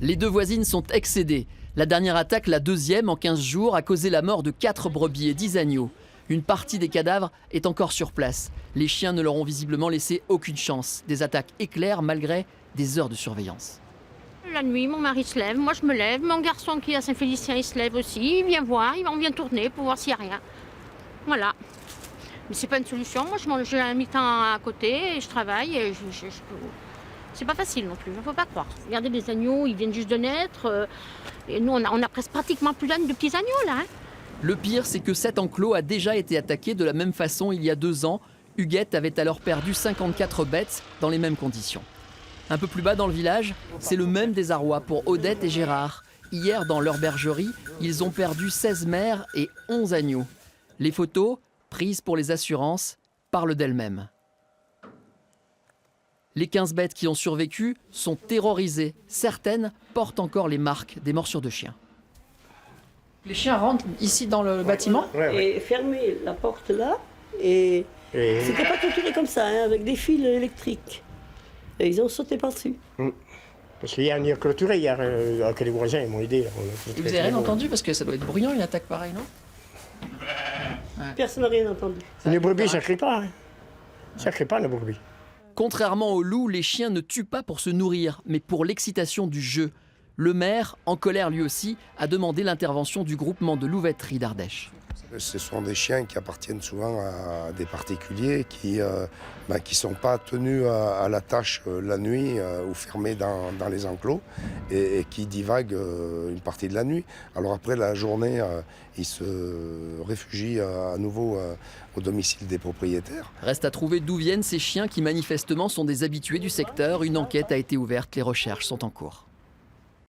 Les deux voisines sont excédées. La dernière attaque, la deuxième en 15 jours, a causé la mort de 4 brebis et 10 agneaux. Une partie des cadavres est encore sur place. Les chiens ne leur ont visiblement laissé aucune chance. Des attaques éclairs malgré des heures de surveillance. La nuit, mon mari se lève, moi je me lève. Mon garçon qui est à Saint-Félicien, il se lève aussi. Il vient voir, on vient tourner pour voir s'il n'y a rien. Voilà. Mais c'est pas une solution. Moi, j'ai un mi-temps à côté et je travaille. Et c'est pas facile non plus, il ne faut pas croire. Regardez les agneaux, ils viennent juste de naître. Et nous, on a presque pratiquement plus de petits agneaux là. Hein. Le pire, c'est que cet enclos a déjà été attaqué de la même façon il y a 2 ans. Huguette avait alors perdu 54 bêtes dans les mêmes conditions. Un peu plus bas dans le village, c'est le même désarroi pour Odette et Gérard. Hier, dans leur bergerie, ils ont perdu 16 mères et 11 agneaux. Les photos, prises pour les assurances, parlent d'elles-mêmes. Les 15 bêtes qui ont survécu sont terrorisées. Certaines portent encore les marques des morsures de chiens. Les chiens rentrent ici dans le bâtiment et fermer la porte là. Et c'était pas clôturé comme ça, hein, avec des fils électriques. Et ils ont sauté par-dessus. Parce qu'il y a un clôturé hier, que les voisins m'ont aidé. Vous avez rien entendu parce que ça doit être bruyant une attaque pareille, non? Personne n'a rien entendu. Les brebis, ça crie pas. Hein. Ça crie pas, les brebis. Contrairement aux loups, les chiens ne tuent pas pour se nourrir, mais pour l'excitation du jeu. Le maire, en colère lui aussi, a demandé l'intervention du groupement de louveterie d'Ardèche. Ce sont des chiens qui appartiennent souvent à des particuliers qui sont pas tenus à la tâche la nuit ou fermés dans les enclos et qui divaguent une partie de la nuit. Alors après la journée, ils se réfugient à nouveau au domicile des propriétaires. Reste à trouver d'où viennent ces chiens qui manifestement sont des habitués du secteur. Une enquête a été ouverte, les recherches sont en cours.